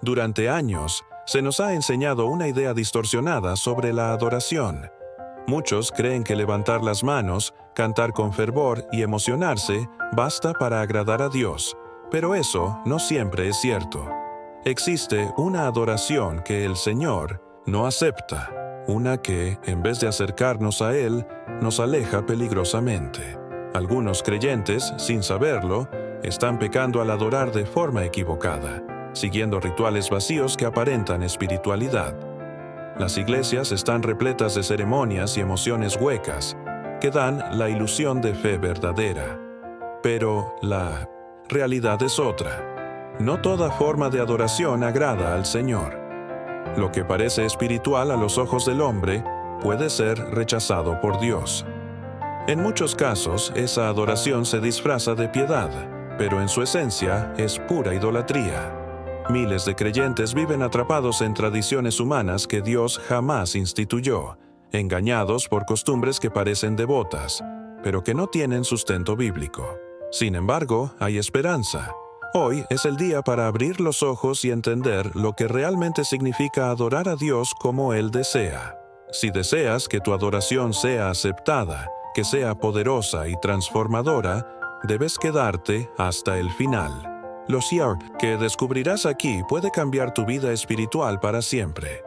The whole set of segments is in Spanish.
Durante años, se nos ha enseñado una idea distorsionada sobre la adoración. Muchos creen que levantar las manos, cantar con fervor y emocionarse basta para agradar a Dios, pero eso no siempre es cierto. Existe una adoración que el Señor no acepta, una que, en vez de acercarnos a Él, nos aleja peligrosamente. Algunos creyentes, sin saberlo, están pecando al adorar de forma equivocada, siguiendo rituales vacíos que aparentan espiritualidad. Las iglesias están repletas de ceremonias y emociones huecas, que dan la ilusión de fe verdadera. Pero la realidad es otra. No toda forma de adoración agrada al Señor. Lo que parece espiritual a los ojos del hombre puede ser rechazado por Dios. En muchos casos, esa adoración se disfraza de piedad, pero en su esencia es pura idolatría. Miles de creyentes viven atrapados en tradiciones humanas que Dios jamás instituyó, engañados por costumbres que parecen devotas, pero que no tienen sustento bíblico. Sin embargo, hay esperanza. Hoy es el día para abrir los ojos y entender lo que realmente significa adorar a Dios como Él desea. Si deseas que tu adoración sea aceptada, que sea poderosa y transformadora, debes quedarte hasta el final. Lo que descubrirás aquí puede cambiar tu vida espiritual para siempre.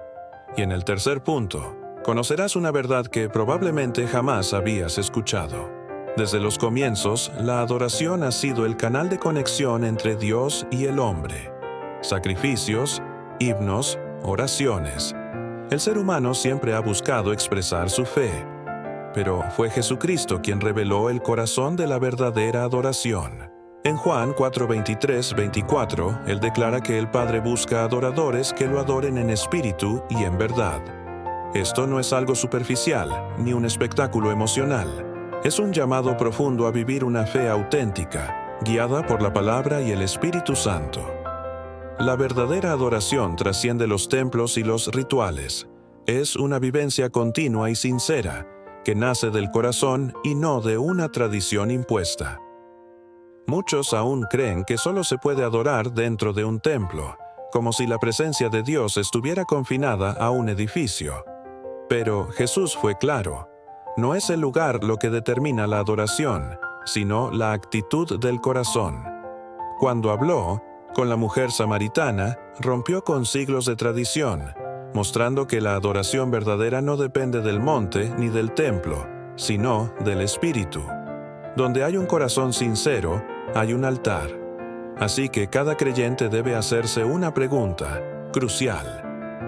Y en el tercer punto, conocerás una verdad que probablemente jamás habías escuchado. Desde los comienzos, la adoración ha sido el canal de conexión entre Dios y el hombre. Sacrificios, himnos, oraciones. El ser humano siempre ha buscado expresar su fe, pero fue Jesucristo quien reveló el corazón de la verdadera adoración. En Juan 4:23-24, Él declara que el Padre busca adoradores que lo adoren en espíritu y en verdad. Esto no es algo superficial, ni un espectáculo emocional. Es un llamado profundo a vivir una fe auténtica, guiada por la palabra y el Espíritu Santo. La verdadera adoración trasciende los templos y los rituales. Es una vivencia continua y sincera, que nace del corazón y no de una tradición impuesta. Muchos aún creen que solo se puede adorar dentro de un templo, como si la presencia de Dios estuviera confinada a un edificio. Pero Jesús fue claro. No es el lugar lo que determina la adoración, sino la actitud del corazón. Cuando habló con la mujer samaritana, rompió con siglos de tradición, mostrando que la adoración verdadera no depende del monte ni del templo, sino del Espíritu. Donde hay un corazón sincero, hay un altar. Así que cada creyente debe hacerse una pregunta crucial.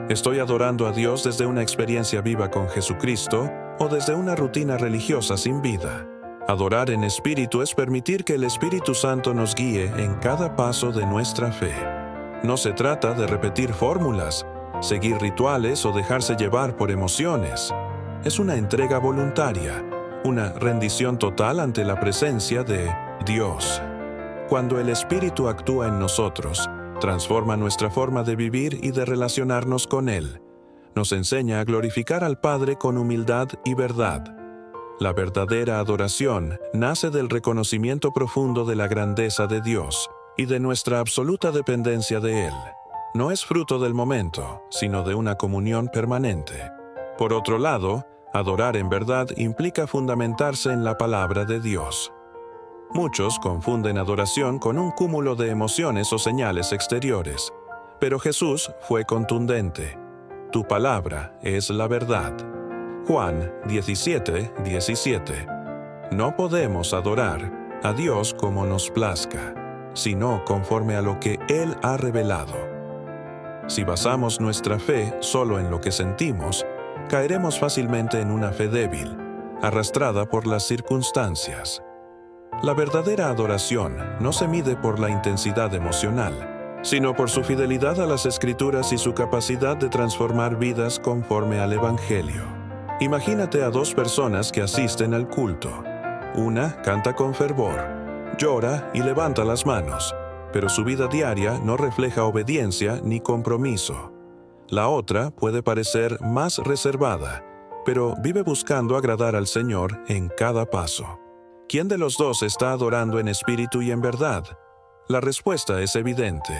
¿Estoy adorando a Dios desde una experiencia viva con Jesucristo o desde una rutina religiosa sin vida? Adorar en espíritu es permitir que el Espíritu Santo nos guíe en cada paso de nuestra fe. No se trata de repetir fórmulas, seguir rituales o dejarse llevar por emociones. Es una entrega voluntaria, una rendición total ante la presencia de Dios. Cuando el Espíritu actúa en nosotros, transforma nuestra forma de vivir y de relacionarnos con Él. Nos enseña a glorificar al Padre con humildad y verdad. La verdadera adoración nace del reconocimiento profundo de la grandeza de Dios y de nuestra absoluta dependencia de Él. No es fruto del momento, sino de una comunión permanente. Por otro lado, adorar en verdad implica fundamentarse en la palabra de Dios. Muchos confunden adoración con un cúmulo de emociones o señales exteriores, pero Jesús fue contundente. Tu palabra es la verdad. Juan 17:17. No podemos adorar a Dios como nos plazca, sino conforme a lo que Él ha revelado. Si basamos nuestra fe solo en lo que sentimos, caeremos fácilmente en una fe débil, arrastrada por las circunstancias. La verdadera adoración no se mide por la intensidad emocional, sino por su fidelidad a las Escrituras y su capacidad de transformar vidas conforme al Evangelio. Imagínate a dos personas que asisten al culto. Una canta con fervor, llora y levanta las manos, pero su vida diaria no refleja obediencia ni compromiso. La otra puede parecer más reservada, pero vive buscando agradar al Señor en cada paso. ¿Quién de los dos está adorando en espíritu y en verdad? La respuesta es evidente.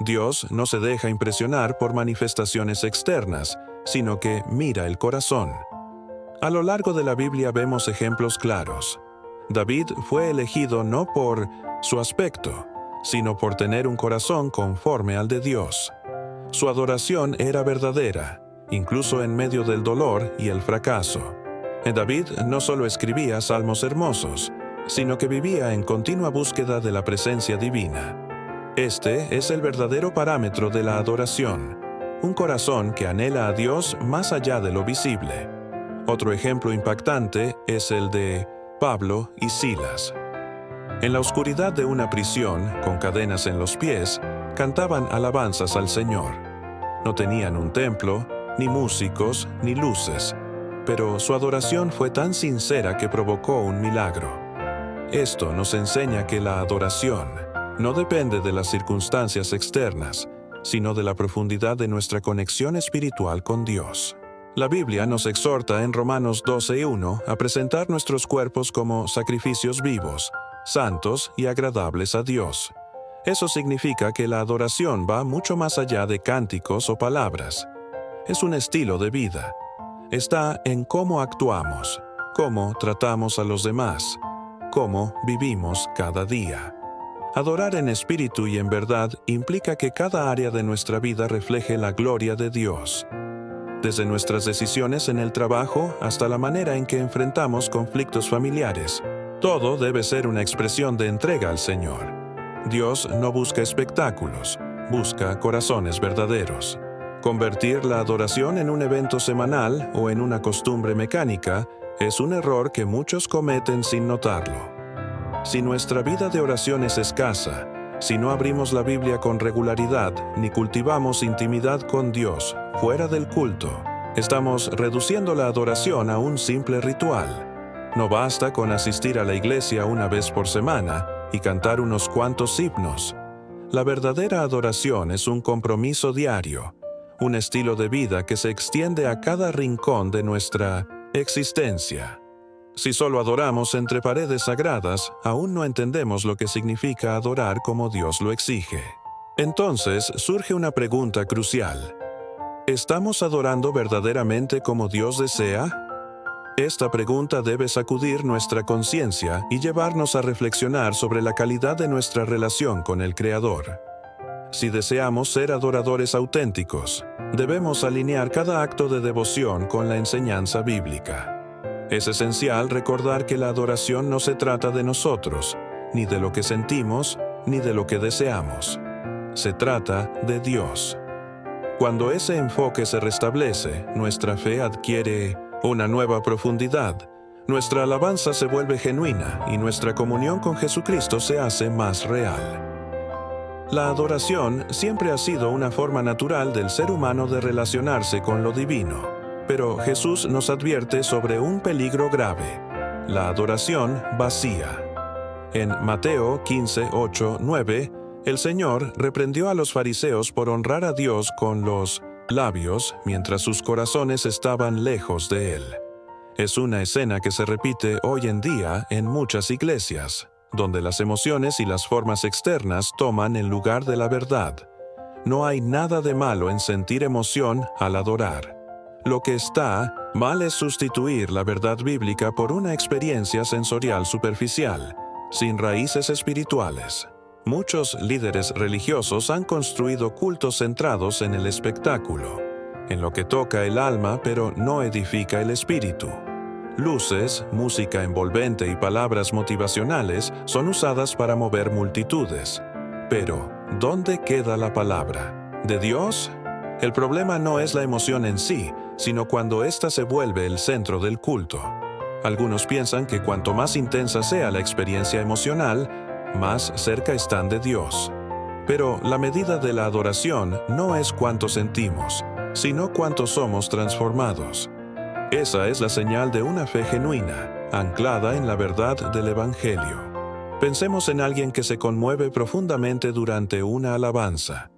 Dios no se deja impresionar por manifestaciones externas, sino que mira el corazón. A lo largo de la Biblia vemos ejemplos claros. David fue elegido no por su aspecto, sino por tener un corazón conforme al de Dios. Su adoración era verdadera, incluso en medio del dolor y el fracaso. David no solo escribía salmos hermosos, sino que vivía en continua búsqueda de la presencia divina. Este es el verdadero parámetro de la adoración, un corazón que anhela a Dios más allá de lo visible. Otro ejemplo impactante es el de Pablo y Silas. En la oscuridad de una prisión, con cadenas en los pies, cantaban alabanzas al Señor. No tenían un templo, ni músicos, ni luces, pero su adoración fue tan sincera que provocó un milagro. Esto nos enseña que la adoración no depende de las circunstancias externas, sino de la profundidad de nuestra conexión espiritual con Dios. La Biblia nos exhorta en Romanos 12:1 a presentar nuestros cuerpos como sacrificios vivos, santos y agradables a Dios. Eso significa que la adoración va mucho más allá de cánticos o palabras. Es un estilo de vida. Está en cómo actuamos, cómo tratamos a los demás, cómo vivimos cada día. Adorar en espíritu y en verdad implica que cada área de nuestra vida refleje la gloria de Dios. Desde nuestras decisiones en el trabajo hasta la manera en que enfrentamos conflictos familiares, todo debe ser una expresión de entrega al Señor. Dios no busca espectáculos, busca corazones verdaderos. Convertir la adoración en un evento semanal o en una costumbre mecánica es un error que muchos cometen sin notarlo. Si nuestra vida de oración es escasa, si no abrimos la Biblia con regularidad ni cultivamos intimidad con Dios fuera del culto, estamos reduciendo la adoración a un simple ritual. No basta con asistir a la iglesia una vez por semana y cantar unos cuantos himnos. La verdadera adoración es un compromiso diario, un estilo de vida que se extiende a cada rincón de nuestra existencia. Si solo adoramos entre paredes sagradas, aún no entendemos lo que significa adorar como Dios lo exige. Entonces surge una pregunta crucial. ¿Estamos adorando verdaderamente como Dios desea? Esta pregunta debe sacudir nuestra conciencia y llevarnos a reflexionar sobre la calidad de nuestra relación con el Creador. Si deseamos ser adoradores auténticos, debemos alinear cada acto de devoción con la enseñanza bíblica. Es esencial recordar que la adoración no se trata de nosotros, ni de lo que sentimos, ni de lo que deseamos. Se trata de Dios. Cuando ese enfoque se restablece, nuestra fe adquiere una nueva profundidad, nuestra alabanza se vuelve genuina y nuestra comunión con Jesucristo se hace más real. La adoración siempre ha sido una forma natural del ser humano de relacionarse con lo divino. Pero Jesús nos advierte sobre un peligro grave: la adoración vacía. En Mateo 15:8-9, el Señor reprendió a los fariseos por honrar a Dios con los labios mientras sus corazones estaban lejos de Él. Es una escena que se repite hoy en día en muchas iglesias, donde las emociones y las formas externas toman el lugar de la verdad. No hay nada de malo en sentir emoción al adorar. Lo que está mal es sustituir la verdad bíblica por una experiencia sensorial superficial, sin raíces espirituales. Muchos líderes religiosos han construido cultos centrados en el espectáculo, en lo que toca el alma pero no edifica el espíritu. Luces, música envolvente y palabras motivacionales son usadas para mover multitudes. Pero, ¿dónde queda la palabra? ¿De Dios? El problema no es la emoción en sí, sino cuando ésta se vuelve el centro del culto. Algunos piensan que cuanto más intensa sea la experiencia emocional, más cerca están de Dios. Pero la medida de la adoración no es cuánto sentimos, sino cuánto somos transformados. Esa es la señal de una fe genuina, anclada en la verdad del Evangelio. Pensemos en alguien que se conmueve profundamente durante una alabanza.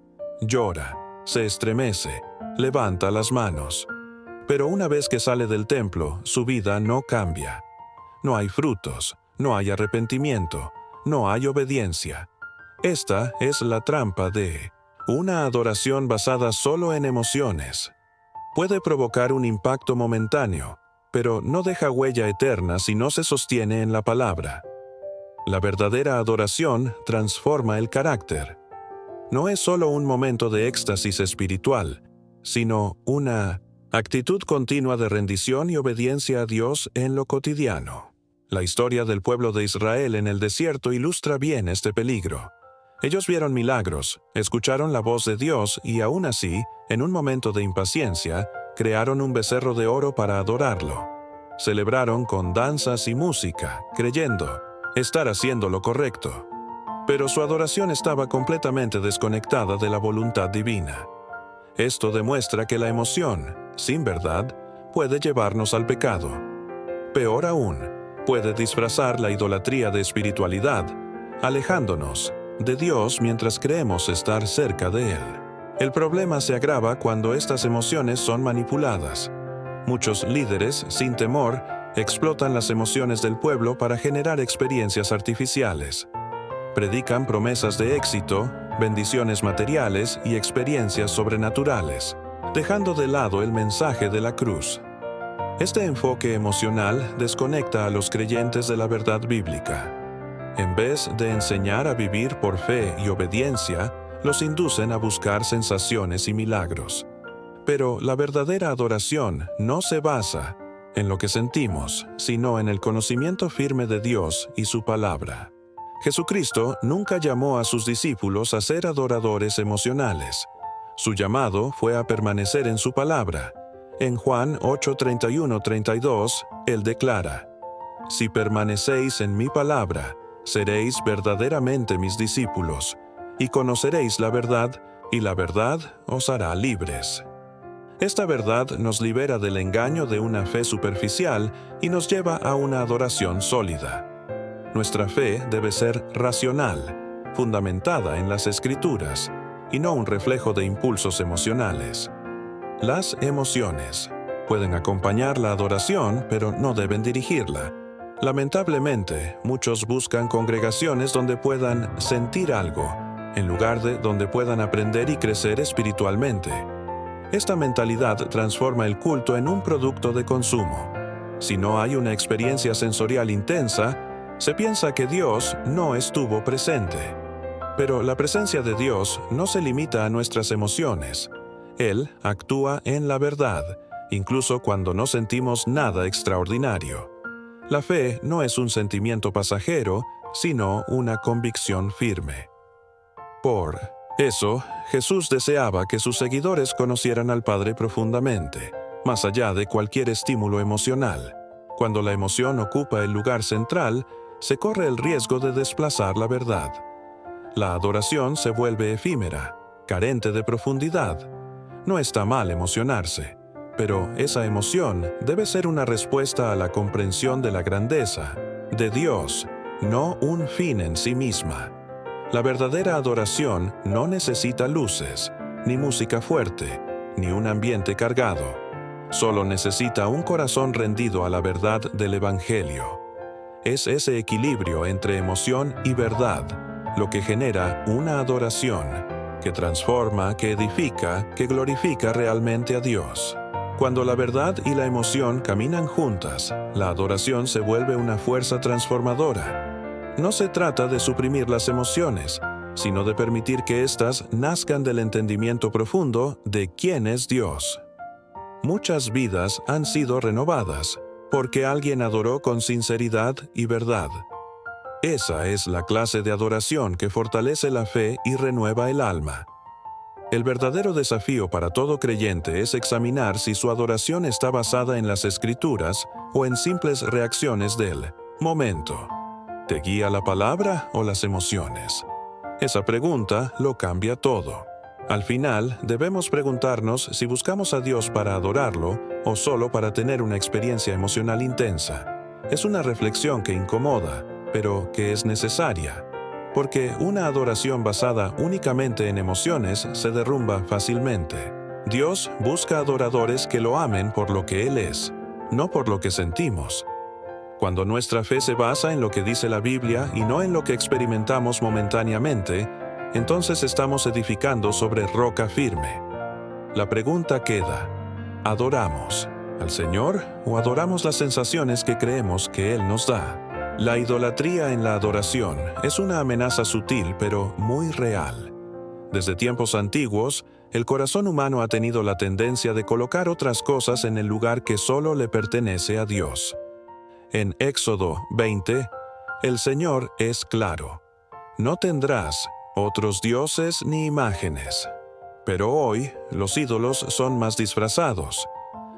Llora, se estremece, levanta las manos. Pero una vez que sale del templo, su vida no cambia. No hay frutos, no hay arrepentimiento, no hay obediencia. Esta es la trampa de Una adoración basada solo en emociones puede provocar un impacto momentáneo, pero no deja huella eterna si no se sostiene en la palabra. La verdadera adoración transforma el carácter. No es solo un momento de éxtasis espiritual, sino una actitud continua de rendición y obediencia a Dios en lo cotidiano. La historia del pueblo de Israel en el desierto ilustra bien este peligro. Ellos vieron milagros, escucharon la voz de Dios y aún así, en un momento de impaciencia, crearon un becerro de oro para adorarlo. Celebraron con danzas y música, creyendo estar haciendo lo correcto. Pero su adoración estaba completamente desconectada de la voluntad divina. Esto demuestra que la emoción, sin verdad, puede llevarnos al pecado. Peor aún, puede disfrazar la idolatría de espiritualidad, alejándonos de Dios mientras creemos estar cerca de Él. El problema se agrava cuando estas emociones son manipuladas. Muchos líderes, sin temor, explotan las emociones del pueblo para generar experiencias artificiales. Predican promesas de éxito, bendiciones materiales y experiencias sobrenaturales, dejando de lado el mensaje de la cruz. Este enfoque emocional desconecta a los creyentes de la verdad bíblica. En vez de enseñar a vivir por fe y obediencia, los inducen a buscar sensaciones y milagros. Pero la verdadera adoración no se basa en lo que sentimos, sino en el conocimiento firme de Dios y su palabra. Jesucristo nunca llamó a sus discípulos a ser adoradores emocionales. Su llamado fue a permanecer en su palabra. En Juan 8:31-32, Él declara: «Si permanecéis en mi palabra, seréis verdaderamente mis discípulos, y conoceréis la verdad, y la verdad os hará libres». Esta verdad nos libera del engaño de una fe superficial y nos lleva a una adoración sólida. Nuestra fe debe ser racional, fundamentada en las Escrituras, y no un reflejo de impulsos emocionales. Las emociones pueden acompañar la adoración, pero no deben dirigirla. Lamentablemente, muchos buscan congregaciones donde puedan sentir algo, en lugar de donde puedan aprender y crecer espiritualmente. Esta mentalidad transforma el culto en un producto de consumo. Si no hay una experiencia sensorial intensa, se piensa que Dios no estuvo presente. Pero la presencia de Dios no se limita a nuestras emociones. Él actúa en la verdad, incluso cuando no sentimos nada extraordinario. La fe no es un sentimiento pasajero, sino una convicción firme. Por eso, Jesús deseaba que sus seguidores conocieran al Padre profundamente, más allá de cualquier estímulo emocional. Cuando la emoción ocupa el lugar central, se corre el riesgo de desplazar la verdad. La adoración se vuelve efímera, carente de profundidad. No está mal emocionarse, pero esa emoción debe ser una respuesta a la comprensión de la grandeza de Dios, no un fin en sí misma. La verdadera adoración no necesita luces, ni música fuerte, ni un ambiente cargado. Solo necesita un corazón rendido a la verdad del Evangelio. Es ese equilibrio entre emoción y verdad lo que genera una adoración que transforma, que edifica, que glorifica realmente a Dios. Cuando la verdad y la emoción caminan juntas, la adoración se vuelve una fuerza transformadora. No se trata de suprimir las emociones, sino de permitir que éstas nazcan del entendimiento profundo de quién es Dios. Muchas vidas han sido renovadas porque alguien adoró con sinceridad y verdad. Esa es la clase de adoración que fortalece la fe y renueva el alma. El verdadero desafío para todo creyente es examinar si su adoración está basada en las Escrituras o en simples reacciones del momento. ¿Te guía la palabra o las emociones? Esa pregunta lo cambia todo. Al final, debemos preguntarnos si buscamos a Dios para adorarlo o solo para tener una experiencia emocional intensa. Es una reflexión que incomoda, pero que es necesaria, porque una adoración basada únicamente en emociones se derrumba fácilmente. Dios busca adoradores que lo amen por lo que Él es, no por lo que sentimos. Cuando nuestra fe se basa en lo que dice la Biblia y no en lo que experimentamos momentáneamente, entonces estamos edificando sobre roca firme. La pregunta queda: ¿adoramos al Señor o adoramos las sensaciones que creemos que Él nos da? La idolatría en la adoración es una amenaza sutil pero muy real. Desde tiempos antiguos, el corazón humano ha tenido la tendencia de colocar otras cosas en el lugar que solo le pertenece a Dios. En Éxodo 20, el Señor es claro: no tendrás otros dioses ni imágenes. Pero hoy, los ídolos son más disfrazados.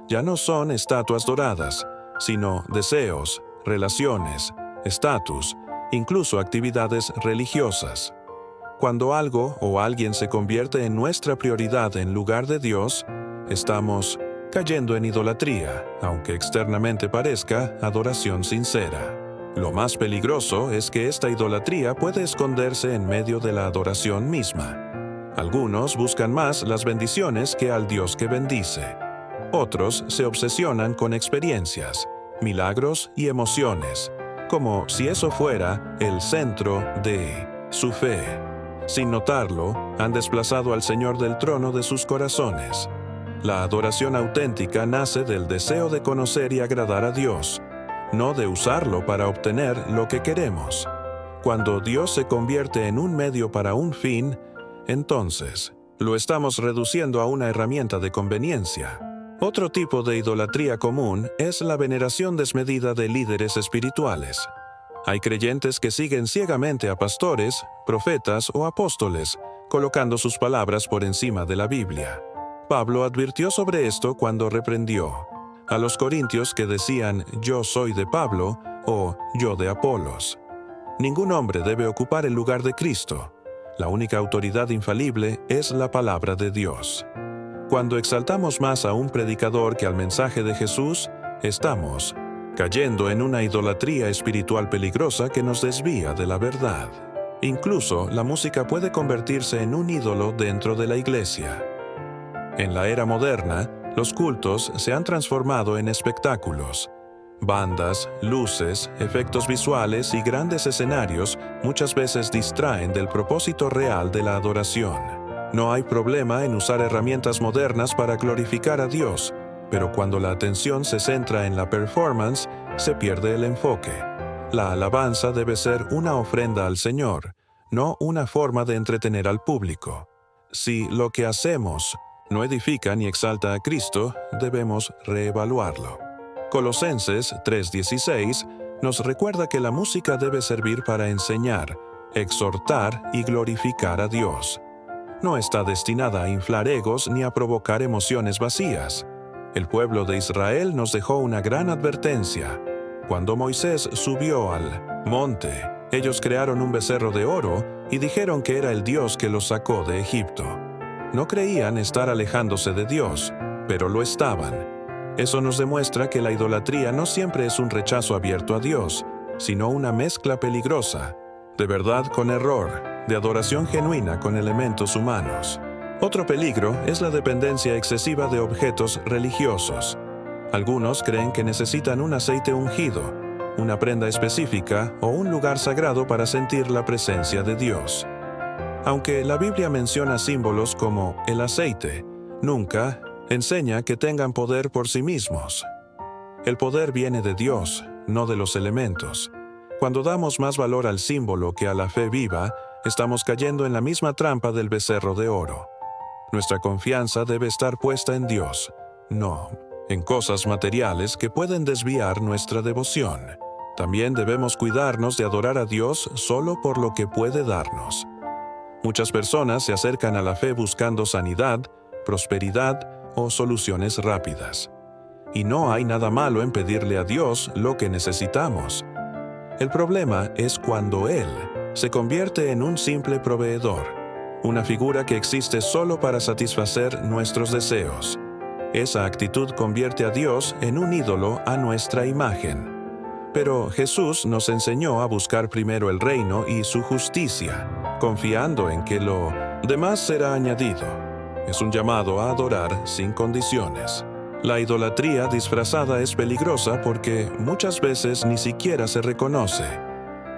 Ya no son estatuas doradas, sino deseos, relaciones, estatus, incluso actividades religiosas. Cuando algo o alguien se convierte en nuestra prioridad en lugar de Dios, estamos cayendo en idolatría, aunque externamente parezca adoración sincera. Lo más peligroso es que esta idolatría puede esconderse en medio de la adoración misma. Algunos buscan más las bendiciones que al Dios que bendice. Otros se obsesionan con experiencias, milagros y emociones, como si eso fuera el centro de su fe. Sin notarlo, han desplazado al Señor del trono de sus corazones. La adoración auténtica nace del deseo de conocer y agradar a Dios, no de usarlo para obtener lo que queremos. Cuando Dios se convierte en un medio para un fin, entonces lo estamos reduciendo a una herramienta de conveniencia. Otro tipo de idolatría común es la veneración desmedida de líderes espirituales. Hay creyentes que siguen ciegamente a pastores, profetas o apóstoles, colocando sus palabras por encima de la Biblia. Pablo advirtió sobre esto cuando reprendió a los corintios que decían «yo soy de Pablo» o «yo de Apolos». Ningún hombre debe ocupar el lugar de Cristo. La única autoridad infalible es la palabra de Dios. Cuando exaltamos más a un predicador que al mensaje de Jesús, estamos cayendo en una idolatría espiritual peligrosa que nos desvía de la verdad. Incluso la música puede convertirse en un ídolo dentro de la iglesia. En la era moderna, los cultos se han transformado en espectáculos. Bandas, luces, efectos visuales y grandes escenarios muchas veces distraen del propósito real de la adoración. No hay problema en usar herramientas modernas para glorificar a Dios, pero cuando la atención se centra en la performance, se pierde el enfoque. La alabanza debe ser una ofrenda al Señor, no una forma de entretener al público. Si lo que hacemos no edifica ni exalta a Cristo, debemos reevaluarlo. Colosenses 3:16 nos recuerda que la música debe servir para enseñar, exhortar y glorificar a Dios. No está destinada a inflar egos ni a provocar emociones vacías. El pueblo de Israel nos dejó una gran advertencia. Cuando Moisés subió al monte, ellos crearon un becerro de oro y dijeron que era el Dios que los sacó de Egipto. No creían estar alejándose de Dios, pero lo estaban. Eso nos demuestra que la idolatría no siempre es un rechazo abierto a Dios, sino una mezcla peligrosa, de verdad con error, de adoración genuina con elementos humanos. Otro peligro es la dependencia excesiva de objetos religiosos. Algunos creen que necesitan un aceite ungido, una prenda específica o un lugar sagrado para sentir la presencia de Dios. Aunque la Biblia menciona símbolos como el aceite, nunca enseña que tengan poder por sí mismos. El poder viene de Dios, no de los elementos. Cuando damos más valor al símbolo que a la fe viva, estamos cayendo en la misma trampa del becerro de oro. Nuestra confianza debe estar puesta en Dios, no en cosas materiales que pueden desviar nuestra devoción. También debemos cuidarnos de adorar a Dios solo por lo que puede darnos. Muchas personas se acercan a la fe buscando sanidad, prosperidad o soluciones rápidas. Y no hay nada malo en pedirle a Dios lo que necesitamos. El problema es cuando Él se convierte en un simple proveedor, una figura que existe solo para satisfacer nuestros deseos. Esa actitud convierte a Dios en un ídolo a nuestra imagen. Pero Jesús nos enseñó a buscar primero el reino y su justicia, confiando en que lo demás será añadido. Es un llamado a adorar sin condiciones. La idolatría disfrazada es peligrosa porque muchas veces ni siquiera se reconoce.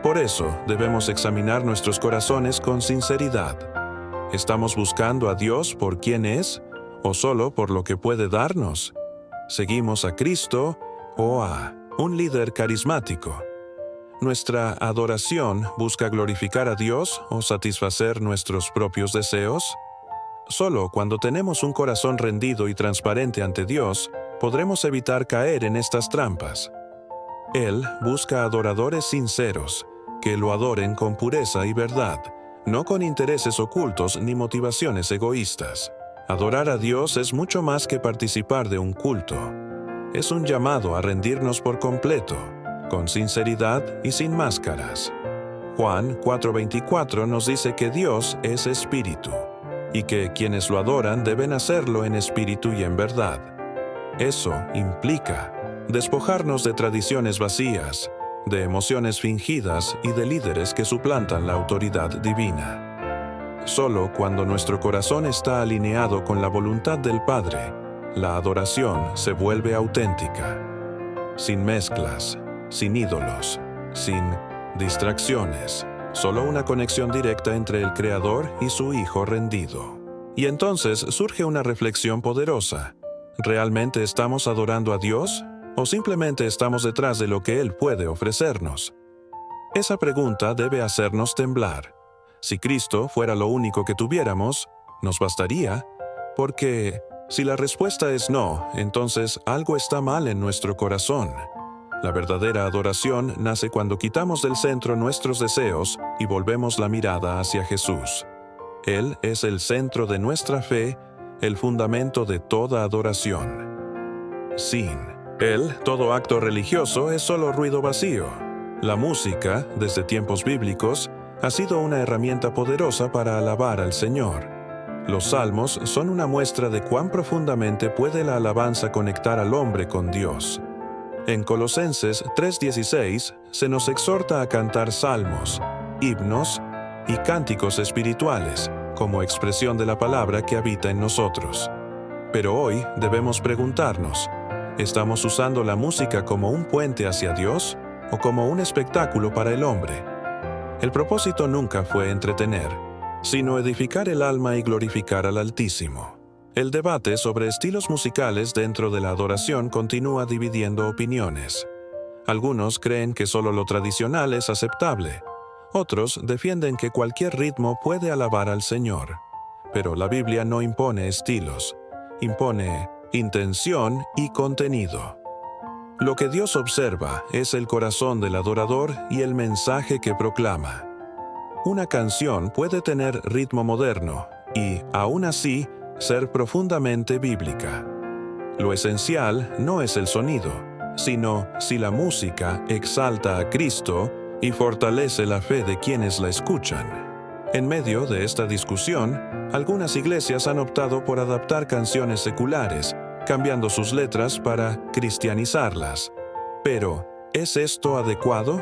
por eso debemos examinar nuestros corazones con sinceridad. ¿Estamos buscando a Dios por quién es o solo por lo que puede darnos? ¿Seguimos a Cristo o a un líder carismático? ¿Nuestra adoración busca glorificar a Dios o satisfacer nuestros propios deseos? Solo cuando tenemos un corazón rendido y transparente ante Dios, podremos evitar caer en estas trampas. Él busca adoradores sinceros, que lo adoren con pureza y verdad, no con intereses ocultos ni motivaciones egoístas. Adorar a Dios es mucho más que participar de un culto. Es un llamado a rendirnos por completo, con sinceridad y sin máscaras. Juan 4:24 nos dice que Dios es espíritu, y que quienes lo adoran deben hacerlo en espíritu y en verdad. Eso implica despojarnos de tradiciones vacías, de emociones fingidas y de líderes que suplantan la autoridad divina. Solo cuando nuestro corazón está alineado con la voluntad del Padre, la adoración se vuelve auténtica. Sin mezclas, sin ídolos, sin distracciones, solo una conexión directa entre el Creador y su Hijo rendido. Y entonces surge una reflexión poderosa. ¿Realmente estamos adorando a Dios o simplemente estamos detrás de lo que Él puede ofrecernos? Esa pregunta debe hacernos temblar. Si Cristo fuera lo único que tuviéramos, ¿nos bastaría? Porque si la respuesta es no, entonces algo está mal en nuestro corazón. La verdadera adoración nace cuando quitamos del centro nuestros deseos y volvemos la mirada hacia Jesús. Él es el centro de nuestra fe, el fundamento de toda adoración. Sin Él, todo acto religioso es solo ruido vacío. La música, desde tiempos bíblicos, ha sido una herramienta poderosa para alabar al Señor. Los salmos son una muestra de cuán profundamente puede la alabanza conectar al hombre con Dios. En Colosenses 3:16 se nos exhorta a cantar salmos, himnos y cánticos espirituales como expresión de la palabra que habita en nosotros. Pero hoy debemos preguntarnos, ¿estamos usando la música como un puente hacia Dios o como un espectáculo para el hombre? El propósito nunca fue entretener, sino edificar el alma y glorificar al Altísimo. El debate sobre estilos musicales dentro de la adoración continúa dividiendo opiniones. Algunos creen que solo lo tradicional es aceptable. Otros defienden que cualquier ritmo puede alabar al Señor. Pero la Biblia no impone estilos, impone intención y contenido. Lo que Dios observa es el corazón del adorador y el mensaje que proclama. Una canción puede tener ritmo moderno y, aún así, ser profundamente bíblica. Lo esencial no es el sonido, sino si la música exalta a Cristo y fortalece la fe de quienes la escuchan. En medio de esta discusión, algunas iglesias han optado por adaptar canciones seculares, cambiando sus letras para cristianizarlas. Pero, ¿es esto adecuado?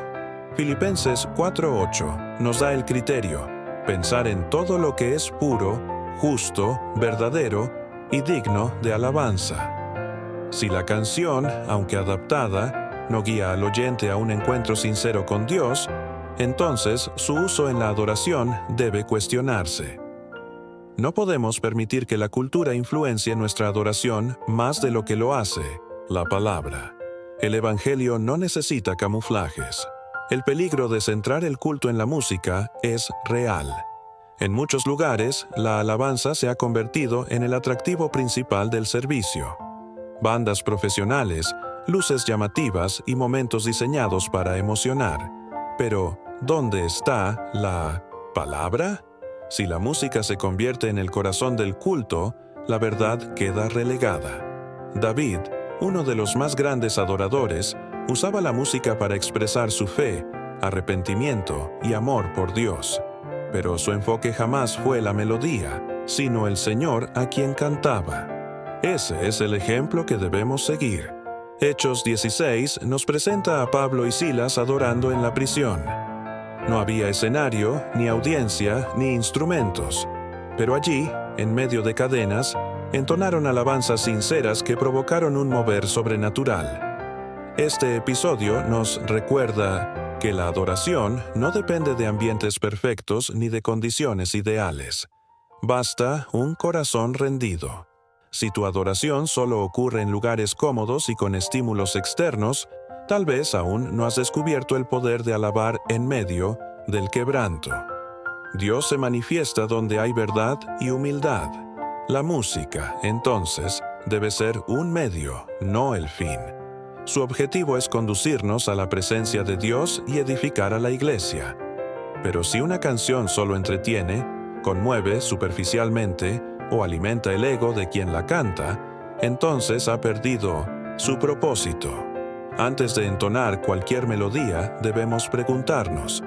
Filipenses 4:8 nos da el criterio: pensar en todo lo que es puro, justo, verdadero y digno de alabanza. Si la canción, aunque adaptada, no guía al oyente a un encuentro sincero con Dios, entonces su uso en la adoración debe cuestionarse. No podemos permitir que la cultura influencie nuestra adoración más de lo que lo hace la palabra. El Evangelio no necesita camuflajes. El peligro de centrar el culto en la música es real. En muchos lugares, la alabanza se ha convertido en el atractivo principal del servicio. Bandas profesionales, luces llamativas y momentos diseñados para emocionar. Pero, ¿dónde está la palabra? Si la música se convierte en el corazón del culto, la verdad queda relegada. David, uno de los más grandes adoradores, usaba la música para expresar su fe, arrepentimiento y amor por Dios. Pero su enfoque jamás fue la melodía, sino el Señor a quien cantaba. Ese es el ejemplo que debemos seguir. Hechos 16 nos presenta a Pablo y Silas adorando en la prisión. No había escenario, ni audiencia, ni instrumentos. Pero allí, en medio de cadenas, entonaron alabanzas sinceras que provocaron un mover sobrenatural. Este episodio nos recuerda que la adoración no depende de ambientes perfectos ni de condiciones ideales. Basta un corazón rendido. Si tu adoración solo ocurre en lugares cómodos y con estímulos externos, tal vez aún no has descubierto el poder de alabar en medio del quebranto. Dios se manifiesta donde hay verdad y humildad. La música, entonces, debe ser un medio, no el fin. Su objetivo es conducirnos a la presencia de Dios y edificar a la iglesia. Pero si una canción solo entretiene, conmueve superficialmente o alimenta el ego de quien la canta, entonces ha perdido su propósito. Antes de entonar cualquier melodía, debemos preguntarnos: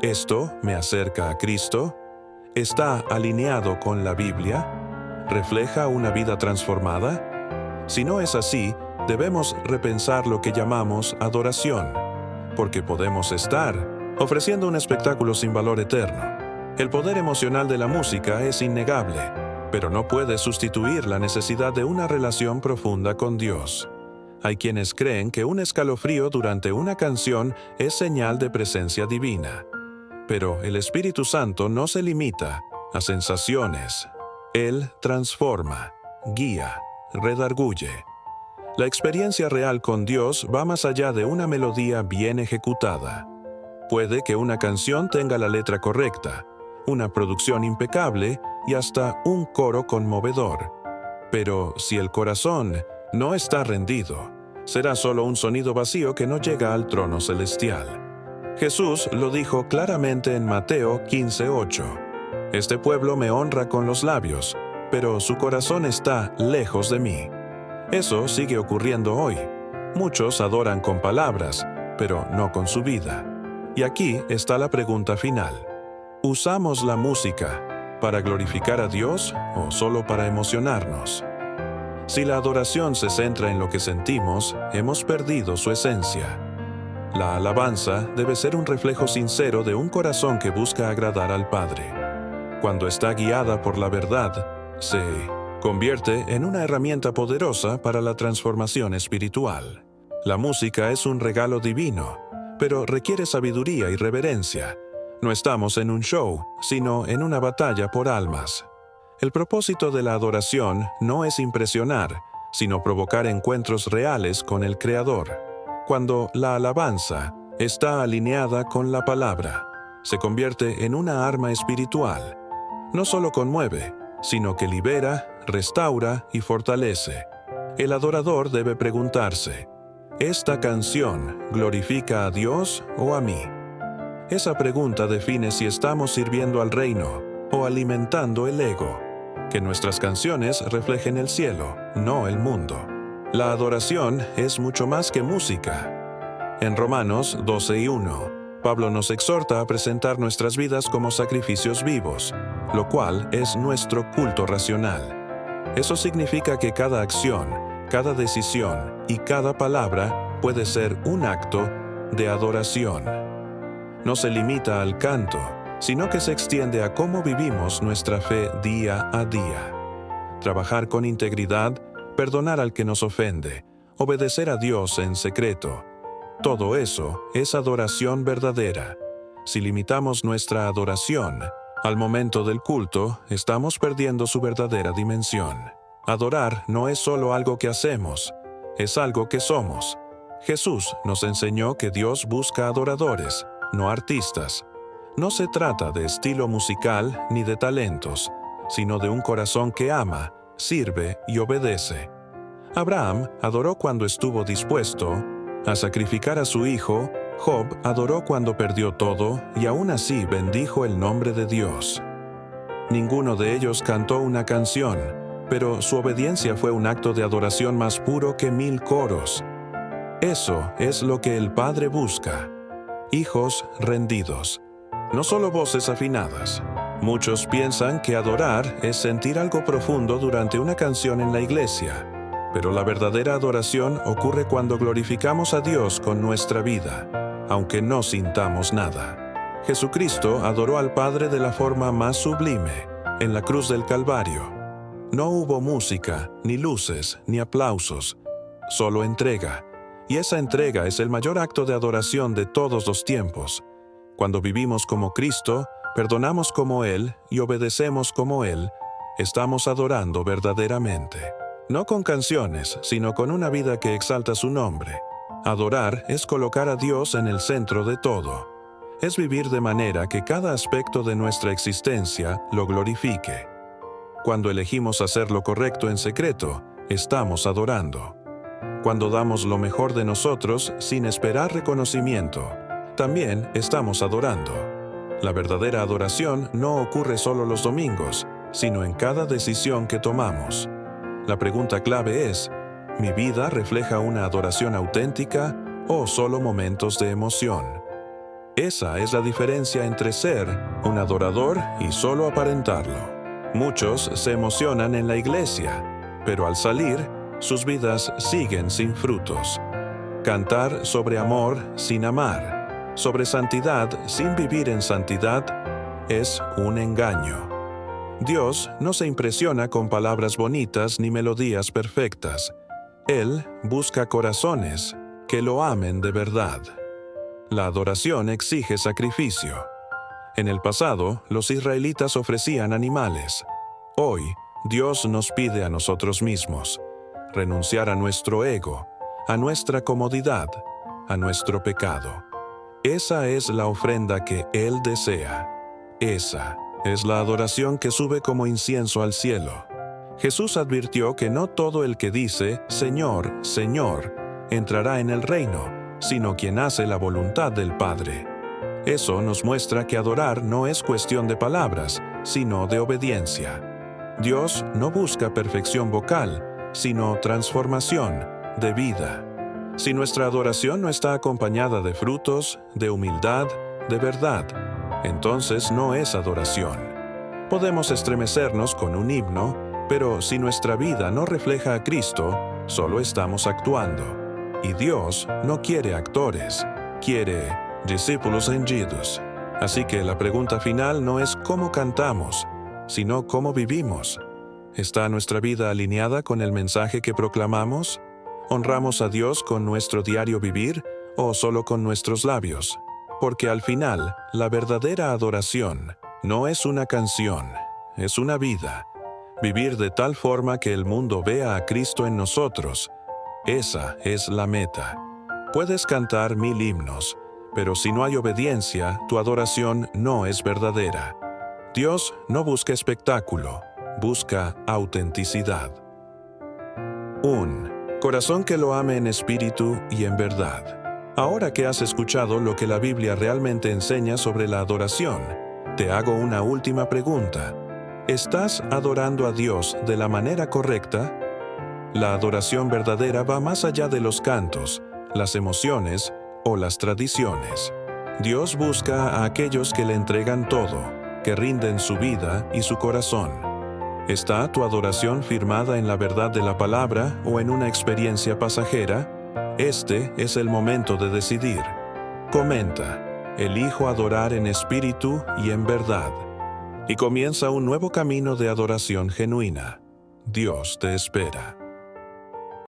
¿esto me acerca a Cristo? ¿Está alineado con la Biblia? ¿Refleja una vida transformada? Si no es así, debemos repensar lo que llamamos adoración, porque podemos estar ofreciendo un espectáculo sin valor eterno. El poder emocional de la música es innegable, pero no puede sustituir la necesidad de una relación profunda con Dios. Hay quienes creen que un escalofrío durante una canción es señal de presencia divina. Pero el Espíritu Santo no se limita a sensaciones. Él transforma, guía, redarguye. La experiencia real con Dios va más allá de una melodía bien ejecutada. Puede que una canción tenga la letra correcta, una producción impecable y hasta un coro conmovedor. Pero si el corazón no está rendido, será solo un sonido vacío que no llega al trono celestial. Jesús lo dijo claramente en Mateo 15:8. Este pueblo me honra con los labios, pero su corazón está lejos de mí. Eso sigue ocurriendo hoy. Muchos adoran con palabras, pero no con su vida. Y aquí está la pregunta final. ¿Usamos la música para glorificar a Dios o solo para emocionarnos? Si la adoración se centra en lo que sentimos, hemos perdido su esencia. La alabanza debe ser un reflejo sincero de un corazón que busca agradar al Padre. Cuando está guiada por la verdad, se convierte en una herramienta poderosa para la transformación espiritual. La música es un regalo divino, pero requiere sabiduría y reverencia. No estamos en un show, sino en una batalla por almas. El propósito de la adoración no es impresionar, sino provocar encuentros reales con el Creador. Cuando la alabanza está alineada con la palabra, se convierte en una arma espiritual. No solo conmueve, sino que libera, restaura y fortalece. El adorador debe preguntarse: ¿esta canción glorifica a Dios o a mí? Esa pregunta define si estamos sirviendo al reino o alimentando el ego. Que nuestras canciones reflejen el cielo, no el mundo. La adoración es mucho más que música. En Romanos 12:1, Pablo nos exhorta a presentar nuestras vidas como sacrificios vivos, lo cual es nuestro culto racional. Eso significa que cada acción, cada decisión y cada palabra puede ser un acto de adoración. No se limita al canto, sino que se extiende a cómo vivimos nuestra fe día a día. Trabajar con integridad, perdonar al que nos ofende, obedecer a Dios en secreto. Todo eso es adoración verdadera. Si limitamos nuestra adoración al momento del culto, estamos perdiendo su verdadera dimensión. Adorar no es solo algo que hacemos, es algo que somos. Jesús nos enseñó que Dios busca adoradores, no artistas. No se trata de estilo musical ni de talentos, sino de un corazón que ama, sirve y obedece. Abraham adoró cuando estuvo dispuesto a sacrificar a su hijo. Job adoró cuando perdió todo y aún así bendijo el nombre de Dios. Ninguno de ellos cantó una canción, pero su obediencia fue un acto de adoración más puro que 1000 coros. Eso es lo que el Padre busca: hijos rendidos, no solo voces afinadas. Muchos piensan que adorar es sentir algo profundo durante una canción en la iglesia, pero la verdadera adoración ocurre cuando glorificamos a Dios con nuestra vida, aunque no sintamos nada. Jesucristo adoró al Padre de la forma más sublime, en la cruz del Calvario. No hubo música, ni luces, ni aplausos, solo entrega. Y esa entrega es el mayor acto de adoración de todos los tiempos. Cuando vivimos como Cristo, perdonamos como Él y obedecemos como Él, estamos adorando verdaderamente. No con canciones, sino con una vida que exalta su nombre. Adorar es colocar a Dios en el centro de todo. Es vivir de manera que cada aspecto de nuestra existencia lo glorifique. Cuando elegimos hacer lo correcto en secreto, estamos adorando. Cuando damos lo mejor de nosotros sin esperar reconocimiento, también estamos adorando. La verdadera adoración no ocurre solo los domingos, sino en cada decisión que tomamos. La pregunta clave es, ¿mi vida refleja una adoración auténtica o solo momentos de emoción? Esa es la diferencia entre ser un adorador y solo aparentarlo. Muchos se emocionan en la iglesia, pero al salir, sus vidas siguen sin frutos. Cantar sobre amor sin amar, sobre santidad sin vivir en santidad, es un engaño. Dios no se impresiona con palabras bonitas ni melodías perfectas. Él busca corazones que lo amen de verdad. La adoración exige sacrificio. En el pasado, los israelitas ofrecían animales. Hoy, Dios nos pide a nosotros mismos renunciar a nuestro ego, a nuestra comodidad, a nuestro pecado. Esa es la ofrenda que Él desea. Esa es la adoración que sube como incienso al cielo. Jesús advirtió que no todo el que dice, Señor, Señor, entrará en el reino, sino quien hace la voluntad del Padre. Eso nos muestra que adorar no es cuestión de palabras, sino de obediencia. Dios no busca perfección vocal, sino transformación de vida. Si nuestra adoración no está acompañada de frutos, de humildad, de verdad, entonces no es adoración. Podemos estremecernos con un himno, pero si nuestra vida no refleja a Cristo, solo estamos actuando. Y Dios no quiere actores, quiere discípulos henchidos. Así que la pregunta final no es cómo cantamos, sino cómo vivimos. ¿Está nuestra vida alineada con el mensaje que proclamamos? ¿Honramos a Dios con nuestro diario vivir o solo con nuestros labios? Porque al final, la verdadera adoración no es una canción, es una vida. Vivir de tal forma que el mundo vea a Cristo en nosotros. Esa es la meta. Puedes cantar 1000 himnos, pero si no hay obediencia, tu adoración no es verdadera. Dios no busca espectáculo, busca autenticidad. Un corazón que lo ame en espíritu y en verdad. Ahora que has escuchado lo que la Biblia realmente enseña sobre la adoración, te hago una última pregunta. ¿Estás adorando a Dios de la manera correcta? La adoración verdadera va más allá de los cantos, las emociones o las tradiciones. Dios busca a aquellos que le entregan todo, que rinden su vida y su corazón. ¿Está tu adoración firmada en la verdad de la palabra o en una experiencia pasajera? Este es el momento de decidir. Comenta, elijo adorar en espíritu y en verdad. Y comienza un nuevo camino de adoración genuina. Dios te espera.